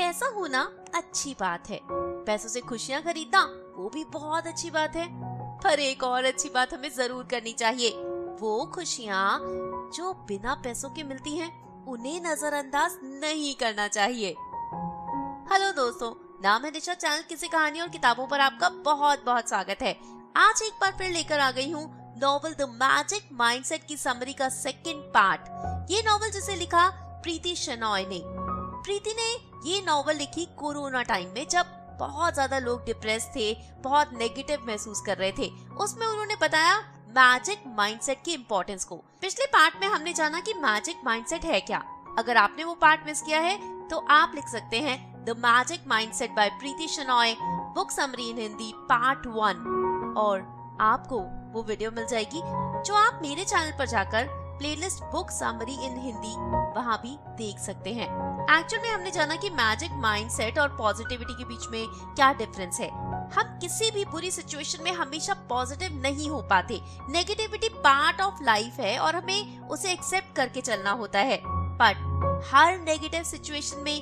पैसा होना अच्छी बात है, पैसों से खुशियाँ खरीदना वो भी बहुत अच्छी बात है, पर एक और अच्छी बात हमें जरूर करनी चाहिए, वो खुशियाँ जो बिना पैसों के मिलती हैं उन्हें नजरअंदाज नहीं करना चाहिए। हेलो दोस्तों, नाम है दिशा। चैनल किसी कहानी और किताबों पर आपका बहुत बहुत स्वागत है। आज एक बार फिर लेकर आ गई हूँ नॉवल द मैजिक माइंडसेट की समरी का सेकंड पार्ट। ये नॉवल जिसे लिखा प्रीति शेनॉय ने। प्रीति ने ये नॉवल लिखी कोरोना टाइम में, जब बहुत ज्यादा लोग डिप्रेस थे, बहुत नेगेटिव महसूस कर रहे थे। उसमें उन्होंने बताया मैजिक माइंडसेट की इम्पोर्टेंस को। पिछले पार्ट में हमने जाना कि मैजिक माइंडसेट है क्या। अगर आपने वो पार्ट मिस किया है तो आप लिख सकते हैं the magic mindset by Preeti Shenoy, book summary in Hindi part 1, और आपको वो वीडियो मिल जाएगी जो आप मेरे चैनल पर जाकर playlist book summary in Hindi वहाँ भी देख सकते हैं। एक्चुअल में हमने जाना कि मैजिक माइंडसेट और पॉजिटिविटी के बीच में क्या डिफरेंस है। हम किसी भी बुरी सिचुएशन में हमेशा पॉजिटिव नहीं हो पाते। नेगेटिविटी पार्ट ऑफ लाइफ है और हमें उसे एक्सेप्ट करके चलना होता है। बट हर नेगेटिव सिचुएशन में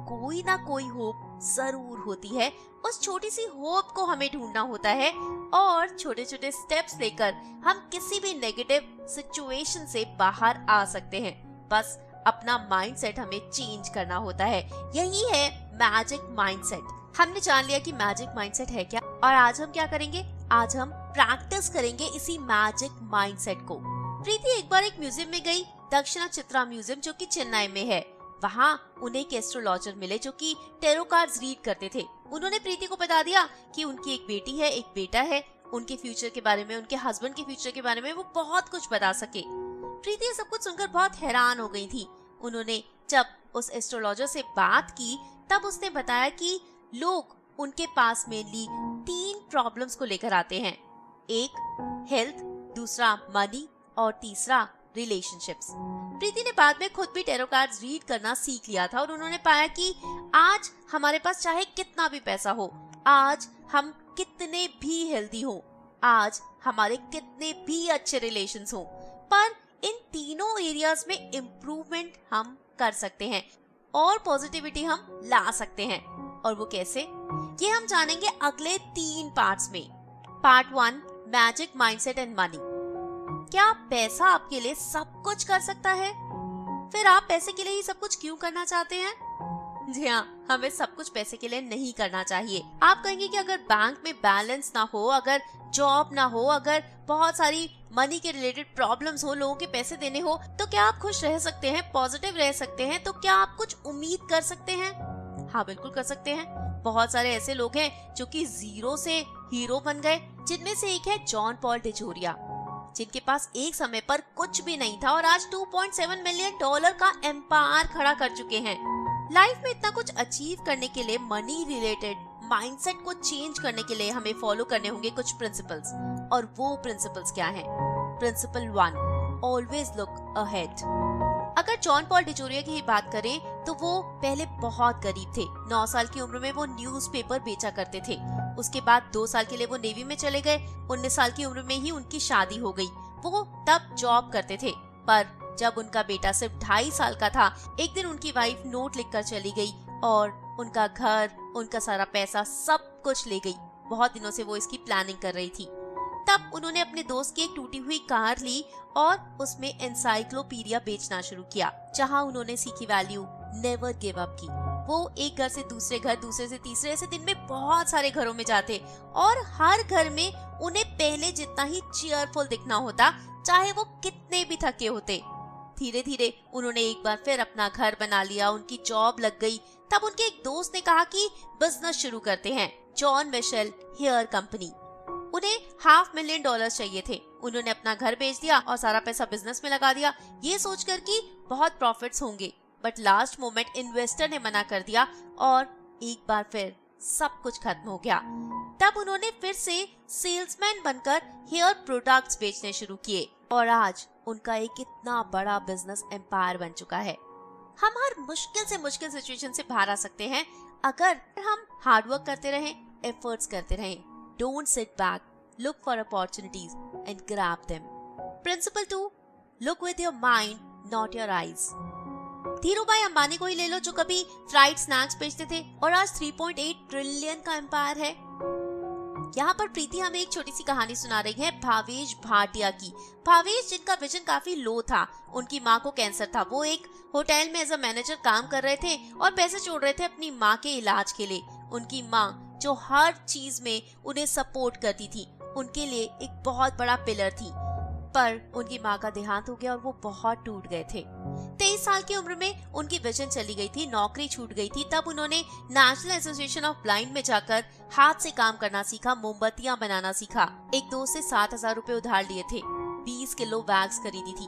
कोई ना कोई होप जरूर होती है। उस छोटी सी होप को हमें ढूंढना होता है और छोटे छोटे स्टेप्स लेकर हम किसी भी नेगेटिव सिचुएशन से बाहर आ सकते हैं। बस अपना माइंडसेट हमें चेंज करना होता है। यही है मैजिक माइंडसेट। हमने जान लिया कि मैजिक माइंडसेट है क्या, और आज हम क्या करेंगे, आज हम प्रैक्टिस करेंगे इसी मैजिक माइंडसेट को। प्रीति एक बार एक म्यूजियम में गई, दक्षिणा चित्रा म्यूजियम, जो कि चेन्नई में है। वहाँ उन्हें एक एस्ट्रोलॉजर मिले जो कि टैरो कार्ड्स रीड करते थे। उन्होंने प्रीति को बता दिया कि उनकी एक बेटी है, एक बेटा है, उनके फ्यूचर के बारे में, उनके हस्बैंड के फ्यूचर के बारे में वो बहुत कुछ बता सके। प्रीति सब कुछ सुनकर बहुत हैरान हो गई थी। उन्होंने जब उस एस्ट्रोलॉजर से बात की तब उसने बताया कि लोग उनके पास मेनली 3 प्रॉब्लम्स को लेकर आते हैं। एक हेल्थ, दूसरा मनी और तीसरा रिलेशनशिप्स। प्रीति ने बाद में खुद भी टैरो कार्ड्स रीड करना सीख लिया था और उन्होंने पाया कि आज हमारे पास चाहे कितना भी पैसा हो, आज हम कितने भी हेल्दी हो, आज हमारे कितने भी अच्छे रिलेशंस हो, पर इन तीनों एरियाज में इम्प्रूवमेंट हम कर सकते हैं और पॉजिटिविटी हम ला सकते हैं। और वो कैसे, ये हम जानेंगे अगले 3 पार्ट्स में। Part 1, magic mindset and money. क्या पैसा आपके लिए सब कुछ कर सकता है? फिर आप पैसे के लिए ही सब कुछ क्यों करना चाहते हैं? जी हाँ, हमें सब कुछ पैसे के लिए नहीं करना चाहिए। आप कहेंगे कि अगर बैंक में बैलेंस ना हो, अगर जॉब ना हो, अगर बहुत सारी मनी के रिलेटेड प्रॉब्लम्स हो, लोगों के पैसे देने हो, तो क्या आप खुश रह सकते हैं, पॉजिटिव रह सकते हैं? तो क्या आप कुछ उम्मीद कर सकते हैं? हाँ, बिल्कुल कर सकते हैं। बहुत सारे ऐसे लोग हैं जो कि जीरो से हीरो बन गए, जिनमें से एक है जॉन पॉल डिजोरिया, जिनके पास एक समय पर कुछ भी नहीं था और आज $2.7 मिलियन का एम्पायर खड़ा कर चुके हैं। लाइफ में इतना कुछ अचीव करने के लिए मनी रिलेटेड माइंडसेट को चेंज करने के लिए हमें फॉलो करने होंगे कुछ प्रिंसिपल्स। और वो प्रिंसिपल्स क्या हैं? Principle 1, always look ahead. अगर जॉन पॉल डिजोरिया की ही बात करें तो वो पहले बहुत गरीब थे। 9 साल की उम्र में वो न्यूज़पेपर बेचा करते थे। उसके बाद 2 साल के लिए वो नेवी में चले गए। 19 साल की उम्र में ही उनकी शादी हो गई। वो तब जॉब करते थे, पर जब उनका बेटा सिर्फ 2.5 साल का था, एक दिन उनकी वाइफ नोट लिखकर चली गई और उनका घर, उनका सारा पैसा, सब कुछ ले गई। बहुत दिनों से वो इसकी प्लानिंग कर रही थी। तब उन्होंने अपने दोस्त की एक टूटी हुई कार ली और उसमें एनसाइक्लोपीडिया बेचना शुरू किया, जहां उन्होंने सीखी वैल्यू नेवर गिव अप की। वो एक घर से दूसरे घर, दूसरे से तीसरे, ऐसे दिन में बहुत सारे घरों में जाते और हर घर में उन्हें पहले जितना ही चीयरफुल दिखना होता, चाहे वो कितने भी थके होते। धीरे धीरे उन्होंने एक बार फिर अपना घर बना लिया, उनकी जॉब लग गई। तब उनके एक दोस्त ने कहा कि बिजनेस शुरू करते हैं, जॉन मिशेल हेयर कंपनी। उन्हें $500,000 चाहिए थे। उन्होंने अपना घर बेच दिया और सारा पैसा बिजनेस में लगा दिया, ये सोचकर कि बहुत प्रॉफिट्स होंगे। बट लास्ट मोमेंट इन्वेस्टर ने मना कर दिया और एक बार फिर सब कुछ खत्म हो गया। तब उन्होंने फिर से सेल्समैन बनकर हेयर प्रोडक्ट्स बेचने शुरू किए और आज उनका एक इतना बड़ा बिजनेस एम्पायर बन चुका है। हम हर मुश्किल से मुश्किल सिचुएशन से बाहर आ सकते हैं अगर हम हार्डवर्क करते रहें, एफर्ट्स करते रहें। Don't sit back, look for opportunities and grab them. Principle 2, look with your mind, not your eyes. Dhirubhai Ambani को ही ले लो, जो कभी फ्राइड स्नैक्स बेचते थे और आज 3.8 ट्रिलियन का एम्पायर है। यहाँ पर प्रीति हमें एक छोटी सी कहानी सुना रही है भावेश भाटिया की। भावेश, जिनका विजन काफी लो था, उनकी माँ को कैंसर था। वो एक होटल में एज अ मैनेजर काम कर रहे थे और पैसे जोड़ रहे थे अपनी माँ के इलाज के लिए। उनकी माँ, जो हर चीज में उन्हें सपोर्ट करती थी, उनके लिए एक बहुत बड़ा पिलर थी। पर उनकी माँ का देहांत हो गया और वो बहुत टूट गए थे। 23 साल की उम्र में उनकी विजन चली गई थी, नौकरी छूट गई थी। तब उन्होंने नेशनल एसोसिएशन ऑफ ब्लाइंड में जाकर हाथ से काम करना सीखा, मोमबत्तियां बनाना सीखा। एक दोस्त से 7,000 रुपए उधार लिए थे, 20 किलो वैक्स खरीदी थी,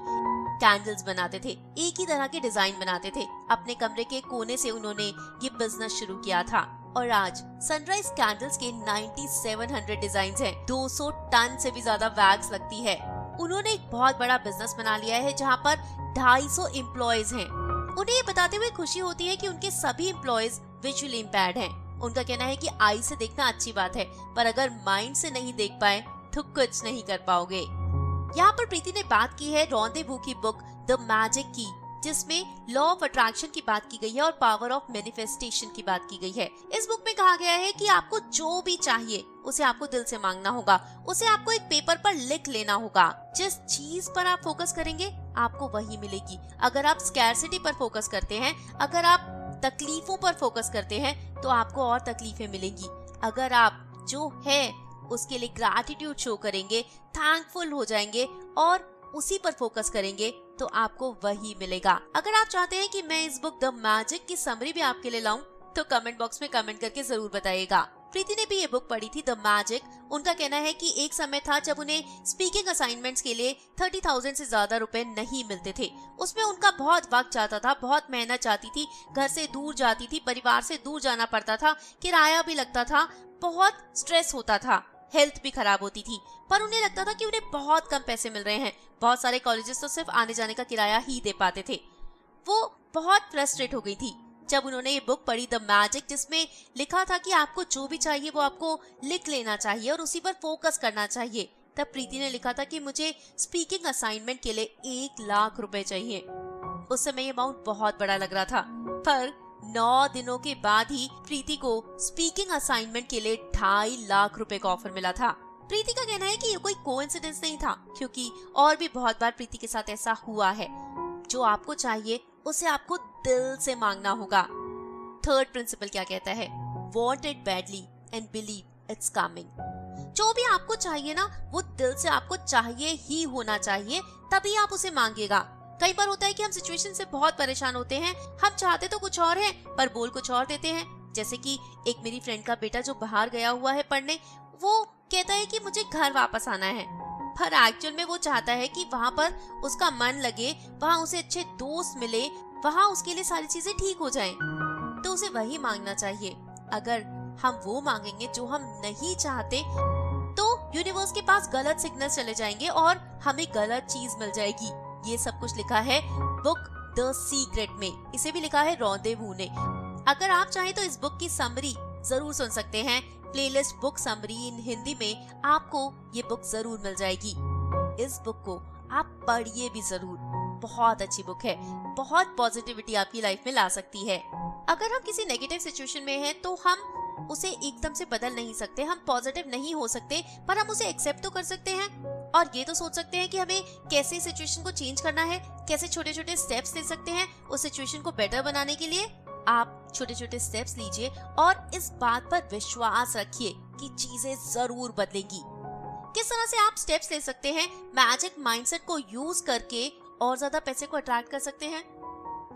कैंडल्स बनाते थे, एक ही तरह के डिजाइन बनाते थे। अपने कमरे के कोने से उन्होंने ये बिजनेस शुरू किया था और आज सनराइज कैंडल्स के 9700 डिजाइन हैं, 200 टन से भी ज्यादा वैक्स लगती है। उन्होंने एक बहुत बड़ा बिजनेस बना लिया है जहाँ पर 250 एम्प्लॉयज हैं। उन्हें ये बताते हुए खुशी होती है कि उनके सभी एम्प्लॉयज विजुअली इम्पेयर्ड हैं। उनका कहना है कि आई से देखना अच्छी बात है, पर अगर माइंड से नहीं देख पाए तो कुछ नहीं कर पाओगे। यहाँ पर प्रीति ने बात की है रॉन्डेवू की बुक द मैजिक की, जिसमें लॉ ऑफ अट्रैक्शन की बात की गई है और पावर ऑफ मैनिफेस्टेशन की बात की गई है। इस बुक में कहा गया है कि आपको जो भी चाहिए उसे आपको दिल से मांगना होगा, उसे आपको एक पेपर पर लिख लेना होगा। जिस चीज पर आप फोकस करेंगे आपको वही मिलेगी। अगर आप स्कैरसिटी पर फोकस करते हैं, अगर आप तकलीफों पर फोकस करते हैं, तो आपको और तकलीफें मिलेंगी। अगर आप जो है उसके लिए ग्रैटिट्यूड शो करेंगे, थैंकफुल हो जाएंगे और उसी पर फोकस करेंगे, तो आपको वही मिलेगा। अगर आप चाहते हैं कि मैं इस बुक द मैजिक की समरी भी आपके लिए लाऊं, तो कमेंट बॉक्स में कमेंट करके जरूर बताइएगा। प्रीति ने भी ये बुक पढ़ी थी द मैजिक। उनका कहना है कि एक समय था जब उन्हें स्पीकिंग असाइनमेंट्स के लिए 30,000 से ज्यादा रुपए नहीं मिलते थे। उसमें उनका बहुत वक्त जाता था, बहुत मेहनत जाती थी, घर से दूर जाती थी, परिवार से दूर जाना पड़ता था, किराया भी लगता था, बहुत स्ट्रेस होता था, हेल्थ भी खराब होती थी। पर उन्हें लगता था कि उन्हें बहुत कम पैसे मिल रहे हैं। बहुत सारे कॉलेजेस तो सिर्फ आने जाने का किराया ही दे पाते थे। वो बहुत फ्रस्ट्रेट हो गई थी जब उन्होंने ये बुक पढ़ी द मैजिक, जिसमें लिखा था कि आपको जो भी चाहिए वो आपको लिख लेना चाहिए और उसी पर फोकस करना चाहिए। तब प्रीति ने लिखा था कि मुझे स्पीकिंग असाइनमेंट के लिए 1 लाख रुपए चाहिए। उस समय ये अमाउंट बहुत बड़ा लग रहा था, पर 9 दिनों के बाद ही प्रीति को स्पीकिंग असाइनमेंट के लिए 2.5 लाख रुपए का ऑफर मिला था। प्रीति का कहना है कि ये कोई कोइंसिडेंस नहीं था, क्योंकि और भी बहुत बार प्रीति के साथ ऐसा हुआ है। जो आपको चाहिए उसे आपको दिल से मांगना होगा। थर्ड प्रिंसिपल क्या कहता है? Want it badly and believe it's coming। जो भी आपको चाहिए ना, वो दिल से आपको चाहिए ही होना चाहिए, तभी आप उसे मांगेगा। कई बार होता है कि हम सिचुएशन से बहुत परेशान होते हैं, हम चाहते तो कुछ और है पर बोल कुछ और देते हैं। जैसे कि एक मेरी फ्रेंड का बेटा जो बाहर गया हुआ है पढ़ने, वो कहता है कि मुझे घर वापस आना है, पर एक्चुअल में वो चाहता है कि वहाँ पर उसका मन लगे, वहाँ उसे अच्छे दोस्त मिले, वहाँ उसके लिए सारी चीजें ठीक हो जाएं। तो उसे वही मांगना चाहिए। अगर हम वो मांगेंगे जो हम नहीं चाहते, तो यूनिवर्स के पास गलत सिग्नल चले जाएंगे और हमें गलत चीज मिल जाएगी। ये सब कुछ लिखा है बुक द सीक्रेट में। इसे भी लिखा है रॉन्डेवू ने। अगर आप चाहें तो इस बुक की समरी जरूर सुन सकते हैं। Playlist book summary in Hindi में आपको ये बुक जरूर मिल जाएगी। इस बुक को आप पढ़िए भी जरूर, बहुत अच्छी बुक है, बहुत पॉजिटिविटी आपकी लाइफ में ला सकती है। अगर हम किसी नेगेटिव सिचुएशन में हैं तो हम उसे एकदम से बदल नहीं सकते, हम पॉजिटिव नहीं हो सकते, पर हम उसे एक्सेप्ट तो कर सकते हैं और ये तो सोच सकते हैं कि हमें कैसे सिचुएशन को चेंज करना है, कैसे छोटे छोटे स्टेप्स ले सकते हैं उस सिचुएशन को बेटर बनाने के लिए। आप छोटे छोटे स्टेप्स लीजिए और इस बात पर विश्वास रखिए कि चीजें जरूर बदलेंगी। किस तरह से आप स्टेप्स ले सकते हैं मैजिक माइंडसेट को यूज करके और ज्यादा पैसे को अट्रैक्ट कर सकते हैं?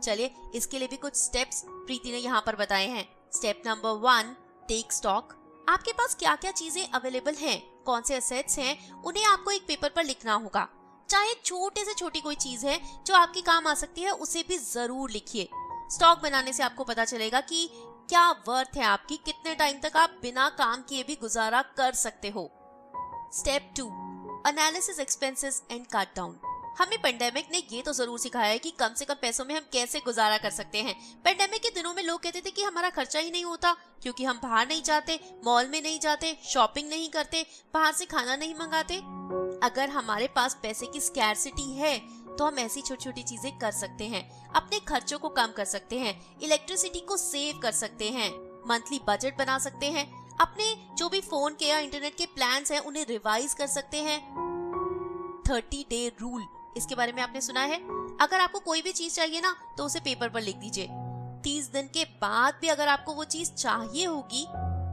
चलिए, इसके लिए भी कुछ स्टेप्स प्रीति ने यहाँ पर बताए हैं। Step number 1, take stock. आपके पास क्या क्या चीजें अवेलेबल हैं, कौन से एसेट्स हैं, उन्हें आपको एक पेपर पर लिखना होगा। चाहे छोटे से छोटी कोई चीज है जो आपके काम आ सकती है, उसे भी जरूर लिखिए। स्टॉक बनाने से आपको पता चलेगा कि क्या वर्थ है आपकी, कितने टाइम तक आप बिना काम किए भी गुजारा कर सकते हो। Step 2, analysis expenses and cut down. हमें पेंडेमिक ने ये तो जरूर सिखाया है कि कम से कम पैसों में हम कैसे गुजारा कर सकते हैं। पेंडेमिक के दिनों में लोग कहते थे कि हमारा खर्चा ही नहीं होता, क्योंकि हम बाहर नहीं जाते, मॉल में नहीं जाते, शॉपिंग नहीं करते, बाहर से खाना नहीं मंगाते। अगर हमारे पास पैसे की स्कैरसिटी है तो हम ऐसी छोटी छोटी चीजें कर सकते हैं। अपने खर्चों को कम कर सकते हैं, इलेक्ट्रिसिटी को सेव कर सकते हैं, मंथली बजट बना सकते हैं, अपने जो भी फोन के या इंटरनेट के प्लान्स हैं उन्हें रिवाइज कर सकते हैं। 30 डे रूल, इसके बारे में आपने सुना है? अगर आपको कोई भी चीज चाहिए ना तो उसे पेपर पर लिख दीजिए। 30 दिन के बाद भी अगर आपको वो चीज चाहिए होगी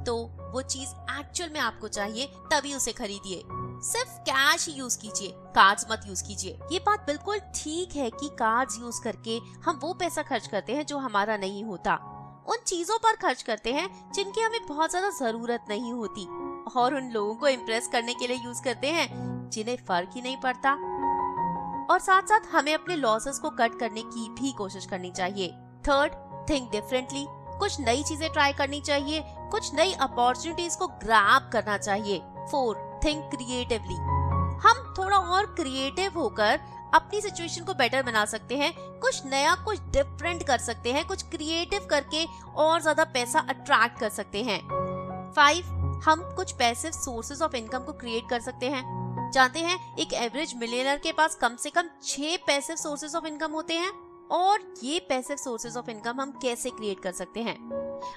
तो वो चीज एक्चुअल में आपको चाहिए, तभी उसे खरीदिए। सिर्फ कैश ही यूज कीजिए, कार्ड्स मत यूज कीजिए। ये बात बिल्कुल ठीक है कि कार्ड्स यूज करके हम वो पैसा खर्च करते हैं जो हमारा नहीं होता। उन चीजों पर खर्च करते हैं जिनकी हमें बहुत ज्यादा जरूरत नहीं होती, और उन लोगों को इम्प्रेस करने के लिए यूज करते हैं जिन्हें फर्क ही नहीं पड़ता। और साथ साथ हमें अपने लॉसेस को कट करने की भी कोशिश करनी चाहिए। Third, think differently. कुछ नई चीजें ट्राई करनी चाहिए, कुछ नई अपॉर्चुनिटीज को ग्रैब करना चाहिए। 4, थिंक क्रिएटिवली। हम थोड़ा और क्रिएटिव होकर अपनी सिचुएशन को बेटर बना सकते हैं, कुछ नया, कुछ डिफरेंट कर सकते हैं, कुछ क्रिएटिव करके और ज्यादा पैसा अट्रैक्ट कर सकते हैं। 5, हम कुछ पैसिव सोर्सेज ऑफ इनकम को क्रिएट कर सकते हैं। जानते हैं एक एवरेज मिलियनर के पास कम से कम 6 पैसिव सोर्सेज ऑफ इनकम होते हैं, और ये पैसिव सोर्सेज ऑफ इनकम हम कैसे क्रिएट कर सकते हैं?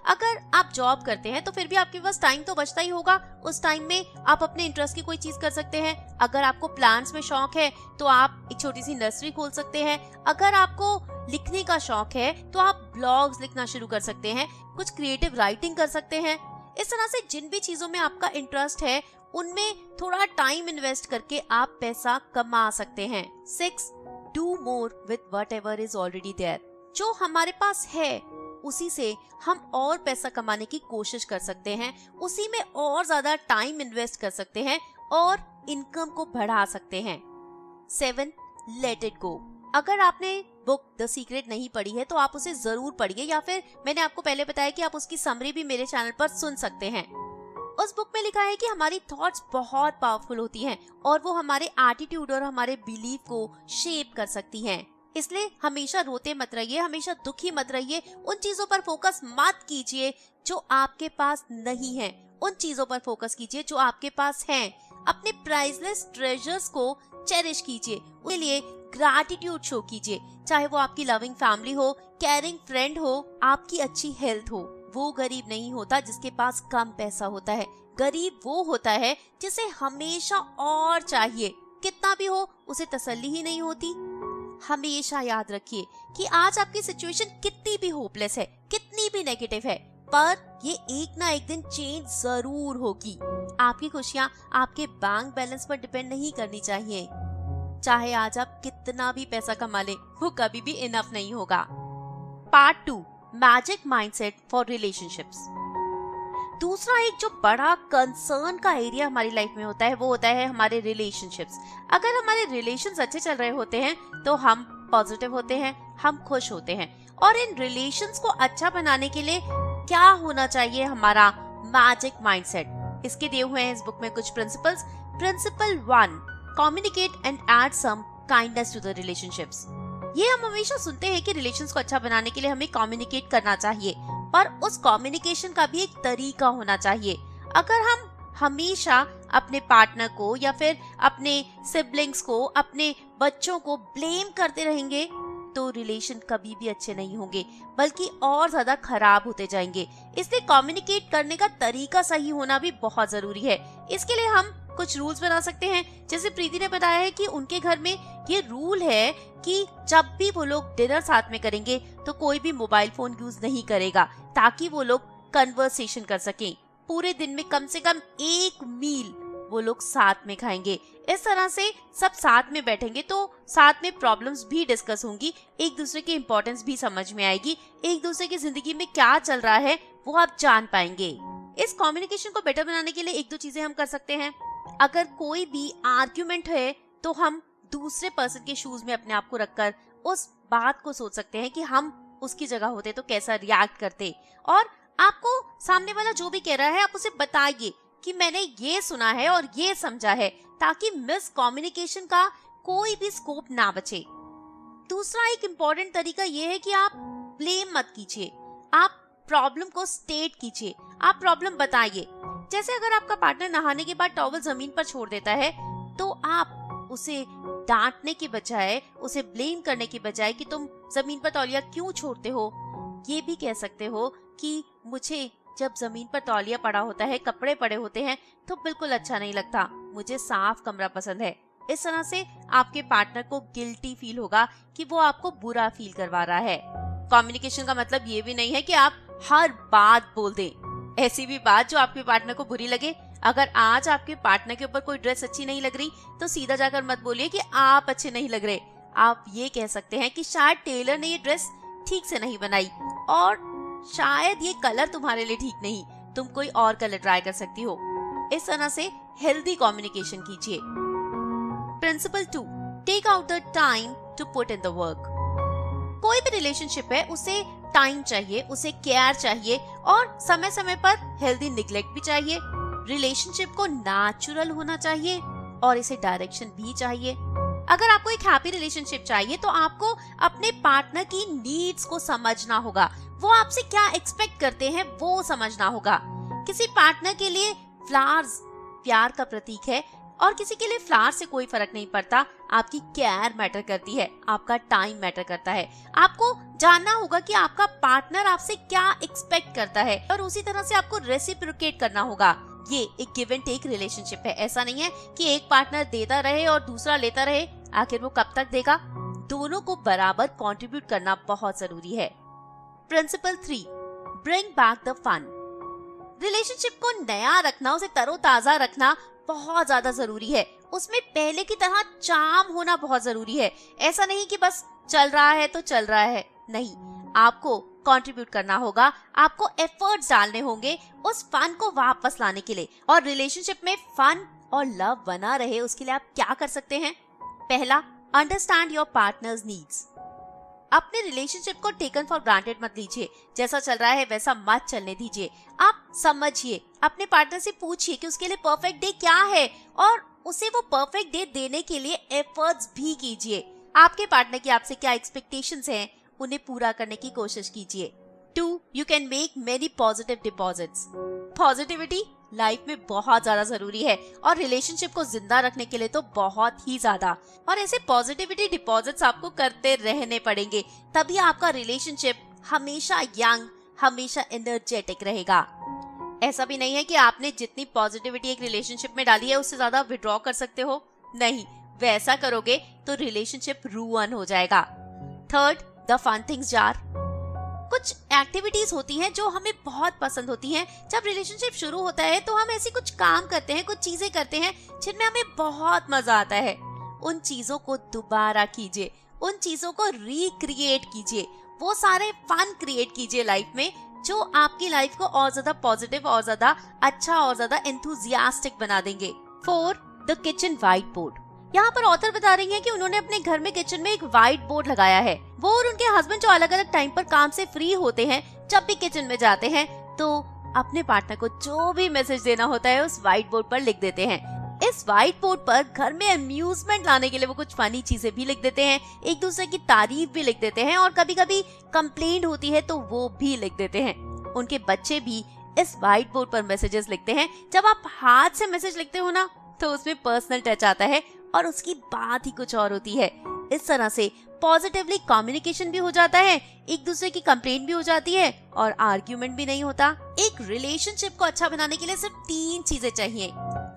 अगर आप जॉब करते हैं तो फिर भी आपके पास टाइम तो बचता ही होगा। उस टाइम में आप अपने इंटरेस्ट की कोई चीज कर सकते हैं। अगर आपको प्लांट्स में शौक है तो आप एक छोटी सी नर्सरी खोल सकते हैं। अगर आपको लिखने का शौक है तो आप ब्लॉग्स लिखना शुरू कर सकते हैं, कुछ क्रिएटिव राइटिंग कर सकते हैं। इस तरह से जिन भी चीजों में आपका इंटरेस्ट है उनमें थोड़ा टाइम इन्वेस्ट करके आप पैसा कमा सकते हैं। 6, do more with whatever is already there. जो हमारे पास है उसी से हम और पैसा कमाने की कोशिश कर सकते हैं, उसी में और ज्यादा टाइम इन्वेस्ट कर सकते हैं और इनकम को बढ़ा सकते हैं। 7, लेट इट गो। अगर आपने बुक द सीक्रेट नहीं पढ़ी है तो आप उसे जरूर पढ़िए, या फिर मैंने आपको पहले बताया कि आप उसकी समरी भी मेरे चैनल पर सुन सकते हैं। उस बुक में लिखा है कि हमारी थॉट्स बहुत पावरफुल होती हैं और वो हमारे एटीट्यूड और हमारे बिलीफ को शेप कर सकती हैं। इसलिए हमेशा रोते मत रहिए, हमेशा दुखी मत रहिए, उन चीजों पर फोकस मत कीजिए जो आपके पास नहीं है, उन चीजों पर फोकस कीजिए जो आपके पास हैं। अपने प्राइसलेस ट्रेजर्स को चेरिश कीजिए, उसके लिए ग्रैटिट्यूड शो कीजिए, चाहे वो आपकी लविंग फैमिली हो, केयरिंग फ्रेंड हो, आपकी अच्छी हेल्थ हो। वो गरीब नहीं होता जिसके पास कम पैसा होता है, गरीब वो होता है जिसे हमेशा और चाहिए, कितना भी हो उसे तसल्ली ही नहीं होती। हमेशा याद रखिए कि आज आपकी सिचुएशन कितनी भी होपलेस है, कितनी भी नेगेटिव है, पर ये एक ना एक दिन चेंज जरूर होगी। आपकी खुशियाँ आपके बैंक बैलेंस पर डिपेंड नहीं करनी चाहिए। चाहे आज आप कितना भी पैसा कमा ले, वो कभी भी इनफ नहीं होगा। Part 2, magic mindset for relationships. दूसरा एक जो बड़ा कंसर्न का एरिया हमारी लाइफ में होता है वो होता है हमारे रिलेशनशिप्स। अगर हमारे रिलेशंस अच्छे चल रहे होते हैं तो हम पॉजिटिव होते हैं, हम खुश होते हैं। और इन रिलेशंस को अच्छा बनाने के लिए क्या होना चाहिए हमारा मैजिक माइंडसेट, इसके दिए हुए हैं इस बुक में कुछ principles. Principle 1, communicate and add some kindness to the relationships. ये हम हमेशा सुनते हैं कि रिलेशंस को अच्छा बनाने के लिए हमें कम्युनिकेट करना चाहिए, पर उस कम्युनिकेशन का भी एक तरीका होना चाहिए। अगर हम हमेशा अपने पार्टनर को या फिर अपने सिबलिंग्स को, अपने बच्चों को ब्लेम करते रहेंगे तो रिलेशन कभी भी अच्छे नहीं होंगे, बल्कि और ज्यादा खराब होते जाएंगे। इसलिए कम्युनिकेट करने का तरीका सही होना भी बहुत जरूरी है। इसके लिए हम कुछ रूल्स बना सकते हैं। जैसे प्रीति ने बताया है कि उनके घर में ये रूल है कि जब भी वो लोग डिनर साथ में करेंगे तो कोई भी मोबाइल फोन यूज नहीं करेगा, ताकि वो लोग कन्वर्सेशन कर सकें। पूरे दिन में कम से कम एक मील वो लोग साथ में खाएंगे। इस तरह से सब साथ में बैठेंगे तो साथ में प्रॉब्लम्स भी डिस्कस होंगी, एक दूसरे की इम्पोर्टेंस भी समझ में आएगी, एक दूसरे की जिंदगी में क्या चल रहा है वो आप जान पाएंगे। इस कम्युनिकेशन को बेटर बनाने के लिए एक दो चीजें हम कर सकते हैं। अगर कोई भी आर्ग्यूमेंट है तो हम दूसरे पर्सन के शूज में अपने आप को रखकर उस बात को सोच सकते हैं कि हम उसकी जगह होते तो कैसा रिएक्ट करते। और आपको सामने वाला जो भी कह रहा है आप उसे बताइए कि मैंने ये सुना है और ये समझा है, ताकि मिस कम्युनिकेशन का कोई भी स्कोप ना बचे। दूसरा एक इम्पोर्टेंट तरीका ये है कि आप ब्लेम मत कीजिए, आप प्रॉब्लम को स्टेट कीजिए, आप प्रॉब्लम बताइए। जैसे अगर आपका पार्टनर नहाने के बाद टॉवल जमीन पर छोड़ देता है तो आप उसे डांटने की बजाय, उसे ब्लेम करने की बजाय कि तुम जमीन पर तौलिया क्यों छोड़ते हो, ये भी कह सकते हो कि मुझे जब जमीन पर तौलिया पड़ा होता है, कपड़े पड़े होते हैं, तो बिल्कुल अच्छा नहीं लगता, मुझे साफ कमरा पसंद है। इस तरह से आपके पार्टनर को गिल्टी फील होगा कि वो आपको बुरा फील करवा रहा है। कम्युनिकेशन का मतलब ये भी नहीं है कि आप हर बात बोल दें, ऐसी भी बात जो आपके पार्टनर को बुरी लगे। अगर आज आपके पार्टनर के ऊपर कोई ड्रेस अच्छी नहीं लग रही तो सीधा जाकर मत बोलिए कि आप अच्छे नहीं लग रहे। आप ये कह सकते हैं कि शायद टेलर ने ये ड्रेस ठीक से नहीं बनाई और शायद ये कलर तुम्हारे लिए ठीक नहीं, तुम कोई और कलर ट्राई कर सकती हो। इस तरह से हेल्दी कम्युनिकेशन कीजिए। Principle 2, take out the time to put in the work. कोई भी रिलेशनशिप है, उसे टाइम चाहिए, उसे केयर चाहिए और समय समय पर हेल्दी निग्लेक्ट भी चाहिए। रिलेशनशिप को नेचुरल होना चाहिए और इसे डायरेक्शन भी चाहिए। अगर आपको एक हैप्पी रिलेशनशिप चाहिए तो आपको अपने पार्टनर की नीड्स को समझना होगा, वो आपसे क्या एक्सपेक्ट करते हैं वो समझना होगा। किसी पार्टनर के लिए फ्लावर्स प्यार का प्रतीक है और किसी के लिए फ्लावर से कोई फर्क नहीं पड़ता। आपकी केयर मैटर करती है, आपका टाइम मैटर करता है। आपको जानना होगा कि आपका पार्टनर आपसे क्या एक्सपेक्ट करता है और उसी तरह से आपको रेसिप्रोकेट करना होगा। ये एक गिव एंड टेक रिलेशनशिप है। ऐसा नहीं है कि एक पार्टनर देता रहे और दूसरा लेता रहे, आखिर वो कब तक देगा। दोनों को बराबर कंट्रीब्यूट करना बहुत जरूरी है। Principle 3, bring back the fun. Relationship को नया रखना, उसे तरोताजा रखना बहुत ज्यादा जरूरी है। उसमें पहले की तरह चार्म होना बहुत जरूरी है। ऐसा नहीं कि बस चल रहा है तो चल रहा है, नहीं, आपको कंट्रीब्यूट करना होगा, आपको एफर्ट्स डालने होंगे उस फन को वापस लाने के लिए। और रिलेशनशिप में फन और लव बना रहे उसके लिए आप क्या कर सकते हैं? पहला, अंडरस्टैंड योर पार्टनर्स नीड्स। अपने रिलेशनशिप को टेकन फॉर ग्रांटेड मत लीजिए। जैसा चल रहा है वैसा मत चलने दीजिए। आप समझिए, अपने पार्टनर से पूछिए कि उसके लिए परफेक्ट डे क्या है और उसे वो परफेक्ट डे देने के लिए एफर्ट्स भी कीजिए। आपके पार्टनर की आपसे क्या एक्सपेक्टेशंस हैं, उन्हें पूरा करने की कोशिश कीजिए। 2, you can make many positive deposits. Positivity life में बहुत ज्यादा जरूरी है और रिलेशनशिप को जिंदा रखने के लिए तो बहुत ही ज्यादा। और ऐसे पॉजिटिविटी डिपॉजिट्स आपको करते रहने पड़ेंगे, तभी आपका रिलेशनशिप हमेशा यंग, हमेशा एनर्जेटिक रहेगा। ऐसा भी नहीं है कि आपने जितनी पॉजिटिविटी एक रिलेशनशिप में डाली है उससे ज्यादा विड्रॉ कर सकते हो, नहीं, वैसा करोगे तो रिलेशनशिप रूइन हो जाएगा। 3, द फन थिंग्स जार। कुछ एक्टिविटीज होती हैं जो हमें बहुत पसंद होती हैं। जब रिलेशनशिप शुरू होता है तो हम ऐसी कुछ काम करते हैं, कुछ चीजें करते हैं जिनमें हमें बहुत मजा आता है। उन चीजों को दोबारा कीजिए, उन चीजों को रिक्रिएट कीजिए, वो सारे फन क्रिएट कीजिए लाइफ में जो आपकी लाइफ को और ज्यादा पॉजिटिव, और ज्यादा अच्छा, और ज्यादा एंथुजियास्टिक बना देंगे। 4, द किचन व्हाइट बोर्ड। यहाँ पर ऑथर बता रही हैं कि उन्होंने अपने घर में किचन में एक व्हाइट बोर्ड लगाया है। वो और उनके हस्बैंड जो अलग अलग टाइम पर काम से फ्री होते हैं, जब भी किचन में जाते हैं तो अपने पार्टनर को जो भी मैसेज देना होता है उस व्हाइट बोर्ड पर लिख देते हैं। इस व्हाइट बोर्ड पर घर में अम्यूजमेंट लाने के लिए वो कुछ फनी चीजें भी लिख देते हैं, एक दूसरे की तारीफ भी लिख देते हैं और कभी कभी कंप्लेंट होती है तो वो भी लिख देते हैं। उनके बच्चे भी इस व्हाइट बोर्ड पर मैसेजेस लिखते हैं। जब आप हाथ से मैसेज लिखते हो ना तो उसमें पर्सनल टच आता है और उसकी बात ही कुछ और होती है। इस तरह से पॉजिटिवली कम्युनिकेशन भी हो जाता है, एक दूसरे की कंप्लेंट भी हो जाती है और आर्ग्यूमेंट भी नहीं होता। एक रिलेशनशिप को अच्छा बनाने के लिए सिर्फ 3 चीजें चाहिए,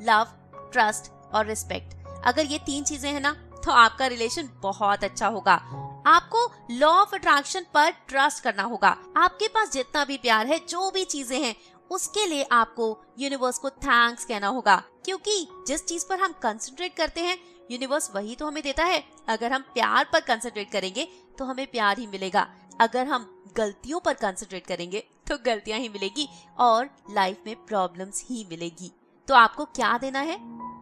लव, ट्रस्ट और रिस्पेक्ट। अगर ये 3 चीजें हैं ना तो आपका रिलेशन बहुत अच्छा होगा। आपको लॉ ऑफ अट्रैक्शन पर ट्रस्ट करना होगा। आपके पास जितना भी प्यार है, जो भी चीजें हैं, उसके लिए आपको यूनिवर्स को थैंक्स कहना होगा, क्योंकि जिस चीज पर हम कंसंट्रेट करते हैं यूनिवर्स वही तो हमें देता है। अगर हम प्यार पर कंसंट्रेट करेंगे तो हमें प्यार ही मिलेगा, अगर हम गलतियों पर कंसंट्रेट करेंगे तो गलतियां ही मिलेगी और लाइफ में प्रॉब्लम्स ही मिलेगी। तो आपको क्या देना है?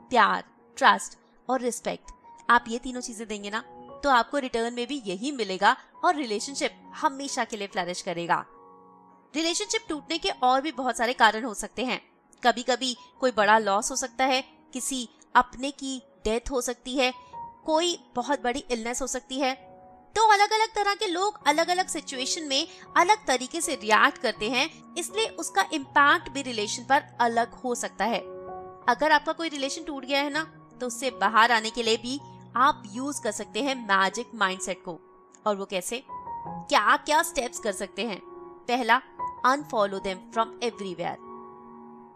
प्यार, ट्रस्ट और रिस्पेक्ट। आप ये तीनों चीजें देंगे ना तो आपको रिटर्न में भी यही मिलेगा और रिलेशनशिप हमेशा के लिए फ्लरिश करेगा। रिलेशनशिप टूटने के और भी बहुत सारे कारण हो सकते हैं। कभी कभी कोई बड़ा लॉस हो सकता है, किसी अपने की डेथ हो सकती है, कोई बहुत बड़ी इलनेस हो सकती है। तो अलग अलग तरह के लोग अलग अलग सिचुएशन में अलग तरीके से रिएक्ट करते हैं, इसलिए उसका इम्पैक्ट भी रिलेशन पर अलग हो सकता है। अगर आपका कोई रिलेशन टूट गया है ना तो उससे बाहर आने के लिए भी आप यूज कर सकते हैं मैजिक माइंडसेट को। और वो कैसे, क्या क्या स्टेप्स कर सकते हैं? पहला, अनफॉलो देम फ्रॉम एवरीवेयर।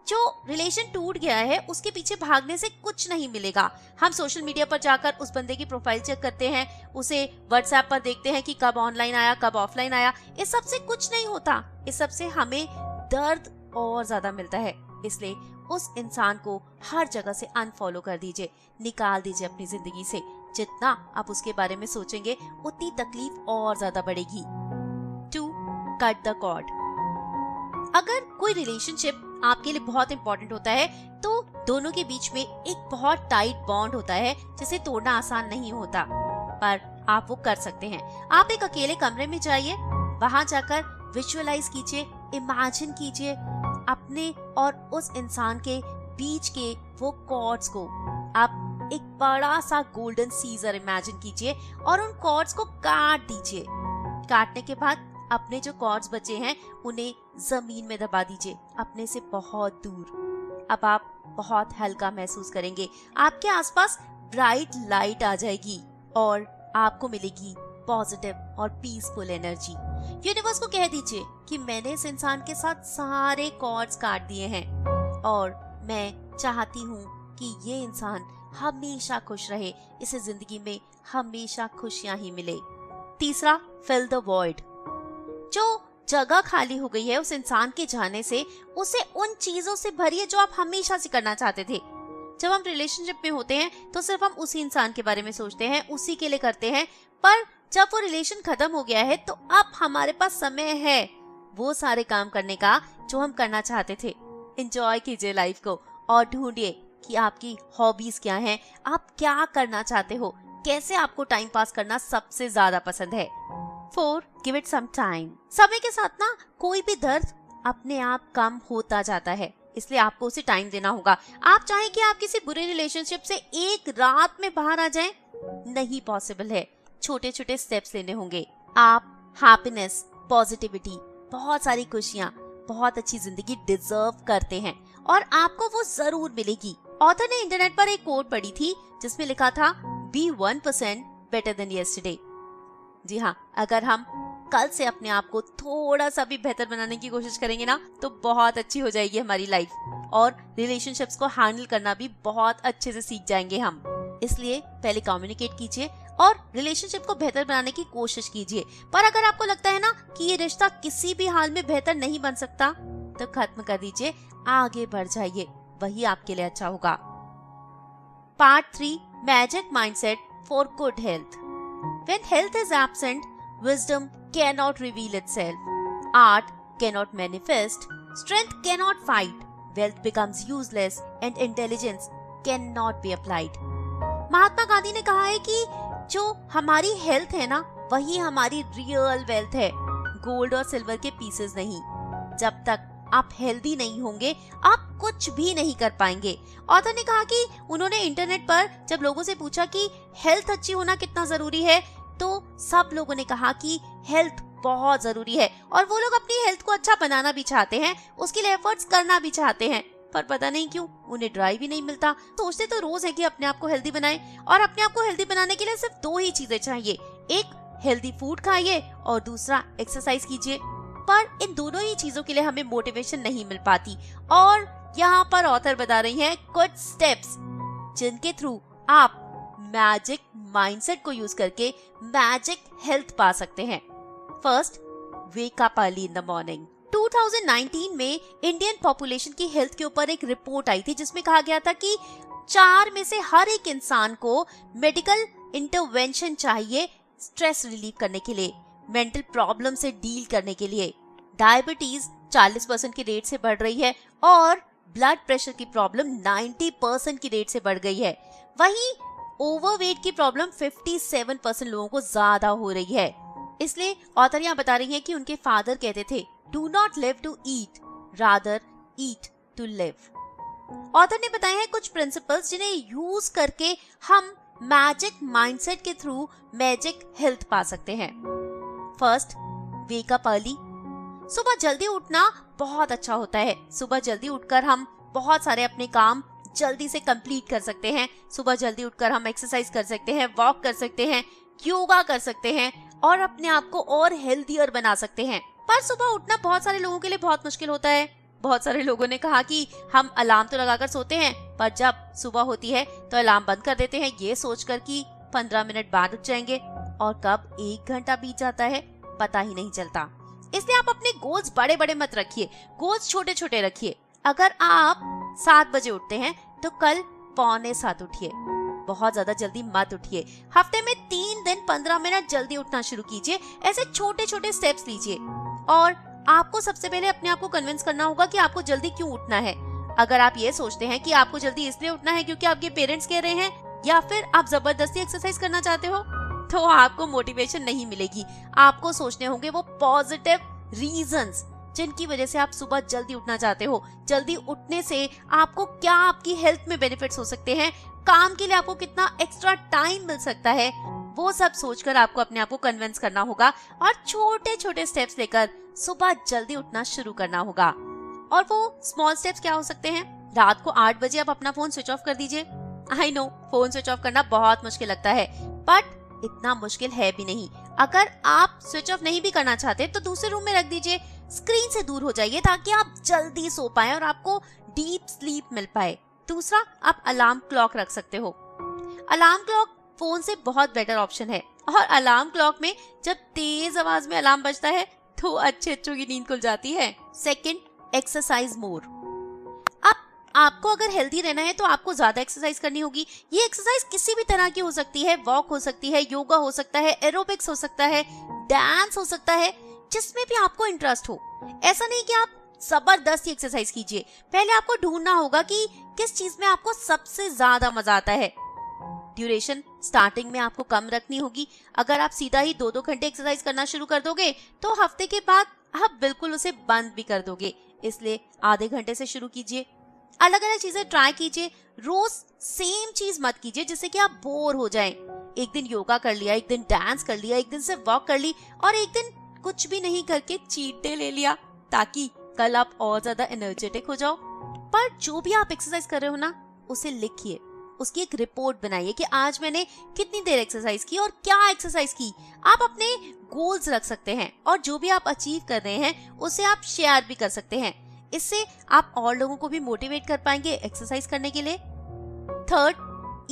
जो रिलेशन टूट गया है उसके पीछे भागने से कुछ नहीं मिलेगा। हम सोशल मीडिया पर जाकर उस बंदे की प्रोफाइल चेक करते हैं, उसे व्हाट्सएप पर देखते हैं कि कब ऑनलाइन आया कब ऑफलाइन आया। इस सब से कुछ नहीं होता, इस सब से हमें दर्द और ज्यादा मिलता है। इसलिए उस इंसान को हर जगह से अनफॉलो कर दीजिए, निकाल दीजिए अपनी जिंदगी से। जितना आप उसके बारे में सोचेंगे उतनी तकलीफ और ज्यादा बढ़ेगी। 2. Cut the cord. अगर कोई रिलेशनशिप आपके लिए बहुत इंपॉर्टेंट होता है तो दोनों के बीच में एक बहुत टाइट बॉन्ड होता है जिसे तोड़ना आसान नहीं होता, पर आप वो कर सकते हैं। आप एक अकेले कमरे में जाइए, वहां जाकर विजुअलाइज कीजिए, इमेजिन कीजिए अपने और उस इंसान के बीच के वो कॉर्ड्स को। आप एक बड़ा सा गोल्डन सीजर इमेजिन कीजिए और उन कॉर्ड्स को काट दीजिए। काटने के बाद अपने जो कॉर्ड्स बचे हैं उन्हें जमीन में दबा दीजिए, अपने से बहुत दूर। अब आप बहुत हल्का महसूस करेंगे, आपके आसपास ब्राइट लाइट आ जाएगी और आपको मिलेगी पॉजिटिव और पीसफुल एनर्जी। यूनिवर्स को कह दीजिए कि मैंने इस इंसान के साथ सारे कॉर्ड्स काट दिए हैं और मैं चाहती हूँ कि ये इंसान हमेशा खुश रहे, इसे जिंदगी में हमेशा खुशियां ही मिले। तीसरा, फिल द वॉइड। जो जगह खाली हो गई है उस इंसान के जाने से, उसे उन चीजों से भरिए जो आप हमेशा से करना चाहते थे। जब हम रिलेशनशिप में होते हैं तो सिर्फ हम उसी इंसान के बारे में सोचते हैं, उसी के लिए करते हैं, पर जब वो रिलेशन खत्म हो गया है तो अब हमारे पास समय है वो सारे काम करने का जो हम करना चाहते थे। एंजॉय कीजिए लाइफ को और ढूंढिए कि आपकी हॉबीज क्या हैं, आप क्या करना चाहते हो, कैसे आपको टाइम पास करना सबसे ज्यादा पसंद है। 4. Give it some time. समय के साथ ना कोई भी दर्द अपने आप कम होता जाता है, इसलिए आपको उसे टाइम देना होगा। आप चाहें कि आप किसी बुरे रिलेशनशिप से एक रात में बाहर आ जाएं, नहीं पॉसिबल है। छोटे छोटे स्टेप्स लेने होंगे। आप हैप्पीनेस, पॉजिटिविटी, बहुत सारी खुशियाँ, बहुत अच्छी जिंदगी डिजर्व करते हैं और आपको वो जरूर मिलेगी। ऑथर ने इंटरनेट पर एक कोट पढ़ी थी जिसमें लिखा था, बी 1% बेटर देन यस्टरडे। जी हाँ, अगर हम कल से अपने आप को थोड़ा सा भी बेहतर बनाने की कोशिश करेंगे ना तो बहुत अच्छी हो जाएगी हमारी लाइफ और रिलेशनशिप्स को हैंडल करना भी बहुत अच्छे से सीख जाएंगे हम। इसलिए पहले कम्युनिकेट कीजिए और रिलेशनशिप को बेहतर बनाने की कोशिश कीजिए। पर अगर आपको लगता है ना कि ये रिश्ता किसी भी हाल में बेहतर नहीं बन सकता तो खत्म कर दीजिए, आगे बढ़ जाइए, वही आपके लिए अच्छा होगा। Part 3, magic mindset for good health. When health is absent, wisdom cannot reveal itself. Art cannot manifest. Strength cannot fight. Wealth becomes useless and intelligence cannot be applied. Mahatma Gandhi ने कहा है कि जो हमारी हेल्थ है ना वही हमारी रियल वेल्थ है, गोल्ड और सिल्वर के पीसेस नहीं। जब तक आप हेल्दी नहीं होंगे आप कुछ भी नहीं कर पाएंगे। ऑथर ने कहा कि उन्होंने इंटरनेट पर जब लोगों से पूछा कि हेल्थ अच्छी होना कितना जरूरी है तो सब लोगों ने कहा कि हेल्थ बहुत जरूरी है और वो लोग अपनी हेल्थ को अच्छा बनाना भी चाहते हैं, उसके लिए एफर्ट्स करना भी चाहते हैं, पर पता नहीं क्यों उन्हें ड्राइव ही नहीं मिलता। सोचते तो रोज है कि अपने आप को हेल्दी बनाएं और अपने आप को हेल्दी बनाने के लिए सिर्फ 2 ही चीजें चाहिए, एक हेल्दी फूड खाइए और दूसरा एक्सरसाइज कीजिए। पर इन दोनों ही चीजों के लिए हमें मोटिवेशन नहीं मिल पाती और यहाँ पर ऑथर बता रही हैं कुछ स्टेप्स जिनके थ्रू आप मैजिक माइंडसेट को यूज करके मैजिक हेल्थ पा सकते हैं। First, wake up early in the morning. 2019 में इंडियन पॉपुलेशन की हेल्थ के ऊपर एक रिपोर्ट आई थी जिसमें कहा गया था कि 4 में से हर एक इंसान को मेडिकल इंटरवेंशन चाहिए स्ट्रेस रिलीव करने के लिए, मेंटल प्रॉब्लम से डील करने के लिए। डायबिटीज 40% की रेट से बढ़ रही है और ब्लड प्रेशर की प्रॉब्लम 90% की रेट से बढ़ गई है। वहीं ओवरवेट की प्रॉब्लम 57% लोगों को ज्यादा हो रही है। इसलिए ऑथर यहाँ बता रही हैं कि उनके फादर कहते थे, do not live to eat, rather eat to live. Author ने बताए हैं कुछ प्रिंसिपल्स जिन्हें यूज करके हम मैजिक माइंडसेट के थ्रू मैजिक हेल्थ पा सकते हैं। First, wake up early. सुबह जल्दी उठना बहुत अच्छा होता है। सुबह जल्दी उठकर हम बहुत सारे अपने काम जल्दी से कंप्लीट कर सकते हैं। सुबह जल्दी उठकर हम एक्सरसाइज कर सकते हैं, वॉक कर सकते हैं, योगा कर सकते हैं और अपने आप को और हेल्दियर बना सकते हैं। पर सुबह उठना बहुत सारे लोगों के लिए बहुत मुश्किल होता है। बहुत सारे लोगों ने कहा कि हम अलार्म तो लगाकर सोते हैं, पर जब सुबह होती है तो अलार्म बंद कर देते हैं, ये सोचकर कि 15 मिनट बाद उठ जाएंगे, और कब 1 घंटा बीत जाता है पता ही नहीं चलता। इसलिए आप अपने गोल्स बड़े बड़े मत रखिए, गोल्स छोटे छोटे रखिए। अगर आप 7 बजे उठते हैं तो कल 6:45 उठिए, बहुत ज्यादा जल्दी मत उठिए। हफ्ते में 3 दिन 15 मिनट जल्दी उठना शुरू कीजिए। ऐसे छोटे छोटे स्टेप्स लीजिए और आपको सबसे पहले अपने आप को कन्विंस करना होगा कि आपको जल्दी क्यों उठना है। अगर आप ये सोचते हैं कि आपको जल्दी इसलिए उठना है क्योंकि आपके पेरेंट्स कह रहे हैं, या फिर आप जबरदस्ती एक्सरसाइज करना चाहते हो, तो आपको मोटिवेशन नहीं मिलेगी। आपको सोचने होंगे वो पॉजिटिव रीजंस जिनकी वजह से आप सुबह जल्दी उठना चाहते हो। जल्दी उठने से आपको क्या आपकी हेल्थ में बेनिफिट्स हो सकते हैं, काम के लिए आपको कितना एक्स्ट्रा टाइम मिल सकता है, वो सब सोचकर आपको अपने आप को कन्विंस करना होगा और छोटे छोटे स्टेप्स लेकर सुबह जल्दी उठना शुरू करना होगा। और वो स्मॉल स्टेप्स क्या हो सकते हैं? रात को 8 बजे आप अपना फोन स्विच ऑफ कर दीजिए। I know, phone switch off करना बहुत मुश्किल लगता है, बट इतना मुश्किल है भी नहीं। अगर आप स्विच ऑफ नहीं भी करना चाहते तो दूसरे रूम में रख दीजिए, स्क्रीन से दूर हो जाइए ताकि आप जल्दी सो पाए और आपको डीप स्लीप मिल पाए। दूसरा, आप अलार्म क्लॉक रख सकते हो। अलार्म क्लॉक फोन से बहुत बेटर ऑप्शन है, और अलार्म क्लॉक में जब तेज आवाज में अलार्म बजता है तो अच्छे की नींद खुल जाती है। सेकंड, एक्सरसाइज मोर। अब आपको अगर हेल्दी रहना है तो आपको ज्यादा एक्सरसाइज करनी होगी। ये एक्सरसाइज किसी भी तरह की हो सकती है, वॉक हो सकती है, योगा हो सकता है, एरोबिक्स हो सकता है, डांस हो सकता है, जिसमें भी आपको इंटरेस्ट हो। ऐसा नहीं कि आप जबरदस्ती एक्सरसाइज कीजिए। पहले आपको ढूंढना होगा कि किस चीज में आपको सबसे ज्यादा मजा आता है। ड्यूरेशन स्टार्टिंग में आपको कम रखनी होगी। अगर आप सीधा ही 2-2 घंटे एक्सरसाइज करना शुरू कर दोगे तो हफ्ते के बाद आप बिल्कुल उसे बंद भी कर दोगे। इसलिए आधे घंटे से शुरू कीजिए। अलग अलग चीजें ट्राई कीजिए, रोज सेम चीज मत कीजिए जिससे कि आप बोर हो जाएं। एक दिन योगा कर लिया, एक दिन डांस कर लिया, एक दिन से वॉक कर ली और एक दिन कुछ भी नहीं करके चीट डे ले लिया, ताकि कल आप और ज्यादा एनर्जेटिक हो जाओ। पर जो भी आप एक्सरसाइज कर रहे हो ना, उसे लिखिए, उसकी एक रिपोर्ट बनाइए कि आज मैंने कितनी देर एक्सरसाइज की और क्या एक्सरसाइज की। आप अपने गोल्स रख सकते हैं और जो भी आप अचीव कर रहे हैं उसे आप शेयर भी कर सकते हैं। इससे आप और लोगों को भी मोटिवेट कर पाएंगे एक्सरसाइज करने के लिए। Third,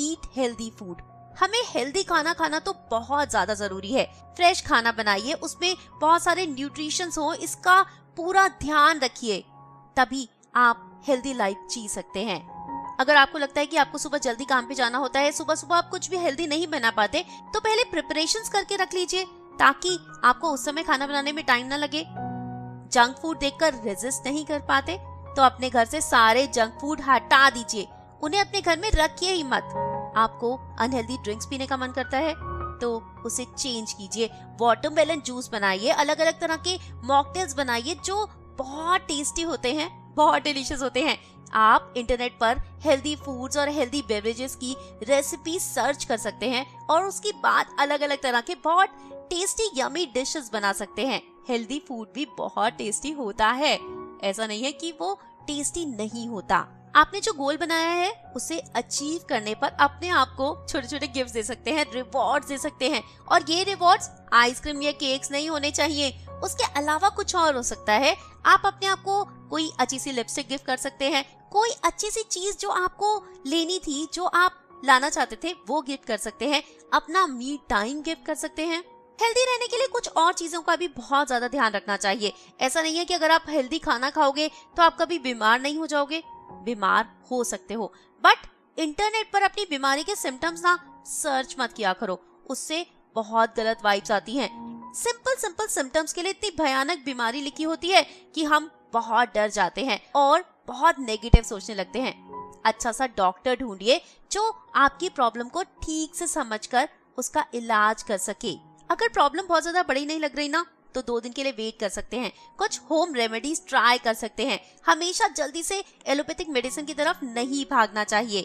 eat healthy food. हमें हेल्दी खाना खाना तो बहुत ज्यादा जरूरी है। फ्रेश खाना बनाइए, उसमें बहुत सारे न्यूट्रिशंस हो, इसका पूरा ध्यान रखिए, तभी आप हेल्दी लाइफ जी सकते हैं। अगर आपको लगता है कि आपको सुबह जल्दी काम पे जाना होता है, सुबह सुबह आप कुछ भी हेल्दी नहीं बना पाते, तो पहले प्रिपरेशंस करके रख लीजिए ताकि आपको उस समय खाना बनाने में टाइम ना लगे। जंक फूड देखकर रेजिस्ट नहीं कर पाते तो अपने घर से सारे जंक फूड हटा दीजिए, उन्हें अपने घर में रखिए ही मत। आपको अनहेल्दी ड्रिंक्स पीने का मन करता है तो उसे चेंज कीजिए। वाटरमेलन जूस बनाइए, अलग अलग तरह के मॉकटेल्स बनाइए जो बहुत टेस्टी होते हैं, बहुत डिलीशियस होते हैं। आप इंटरनेट पर हेल्दी फूड्स और हेल्दी बेवरेजेस की रेसिपी सर्च कर सकते हैं और उसके बाद अलग अलग तरह के बहुत टेस्टी यमी डिशेस बना सकते हैं। हेल्दी फूड भी बहुत टेस्टी होता है, ऐसा नहीं है कि वो टेस्टी नहीं होता। आपने जो गोल बनाया है उसे अचीव करने पर अपने आप को छोटे छोटे गिफ्ट दे सकते हैं, रिवॉर्ड्स दे सकते हैं। और ये रिवॉर्ड्स आइसक्रीम या केक्स नहीं होने चाहिए, उसके अलावा कुछ और हो सकता है। आप अपने आप को कोई अच्छी सी लिपस्टिक गिफ्ट कर सकते हैं, कोई अच्छी सी चीज जो आपको लेनी थी, जो आप लाना चाहते थे, वो गिफ्ट कर सकते हैं। अपना मी टाइम गिफ्ट कर सकते हैं। हेल्दी रहने के लिए कुछ और चीजों का भी बहुत ज्यादा ध्यान रखना चाहिए। ऐसा नहीं है कि अगर आप हेल्दी खाना खाओगे तो आप कभी बीमार नहीं हो जाओगे, बीमार हो सकते हो। बट इंटरनेट पर अपनी बीमारी के सिम्टम्स ना सर्च मत किया करो, उससे बहुत गलत वाइब्स आती हैं। सिंपल सिम्टम्स के लिए इतनी भयानक बीमारी लिखी होती है कि हम बहुत डर जाते हैं और बहुत नेगेटिव सोचने लगते हैं। अच्छा सा डॉक्टर ढूंढिए जो आपकी प्रॉब्लम को ठीक से समझकर उसका इलाज कर सके। अगर प्रॉब्लम बहुत ज्यादा बड़ी नहीं लग रही ना, तो 2 दिन के लिए वेट कर सकते हैं, कुछ होम रेमेडीज ट्राई कर सकते हैं। हमेशा जल्दी से एलोपैथिक मेडिसिन की तरफ नहीं भागना चाहिए।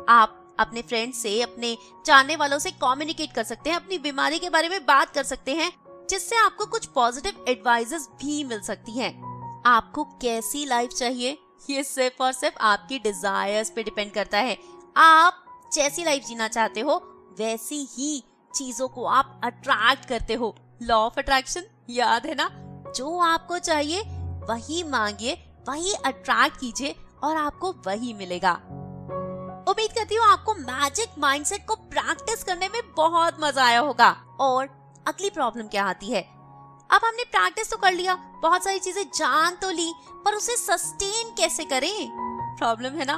आप अपने फ्रेंड से, अपने जानने वालों से कम्युनिकेट कर सकते हैं, अपनी बीमारी के बारे में बात कर सकते हैं, जिससे आपको कुछ पॉजिटिव एडवाइजेस भी मिल सकती हैं। आपको कैसी लाइफ चाहिए ये सिर्फ और सिर्फ आपकी डिजायर्स पे डिपेंड करता है। आप जैसी लाइफ जीना चाहते हो वैसी ही चीजों को आप अट्रैक्ट करते हो। लॉ ऑफ अट्रैक्शन याद है ना? जो आपको चाहिए वही मांगिए, वही अट्रैक्ट कीजिए और आपको वही मिलेगा। उम्मीद करती हूँ आपको मैजिक माइंडसेट को प्रैक्टिस करने में बहुत मजा आया होगा। और अगली प्रॉब्लम क्या आती है? अब हमने प्रैक्टिस तो कर लिया, बहुत सारी चीजें जान तो ली, पर उसे सस्टेन कैसे करें? प्रॉब्लम है ना?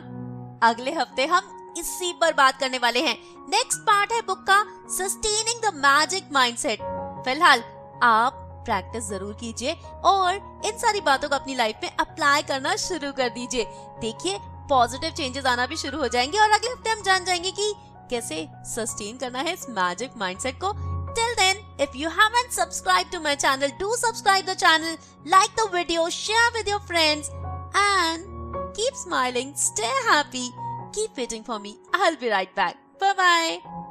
अगले हफ्ते हम इसी पर बात करने वाले हैं। नेक्स्ट पार्ट है बुक का सस्टेनिंग द मैजिक माइंडसेट। फिलहाल आप प्रैक्टिस जरूर कीजिए और इन सारी बातों को अपनी लाइफ में अप्लाई करना शुरू कर दीजिए। देखिए पॉजिटिव चेंजेस आना भी शुरू हो जाएंगे और अगले हफ्ते हम जान जाएंगे कि कैसे सस्टेन करना है इस मैजिक माइंडसेट को। Till then, if you haven't subscribed to my channel, do subscribe the channel, like the video, share with your friends, and keep smiling, stay happy, keep waiting for me. I'll be right back. Bye bye.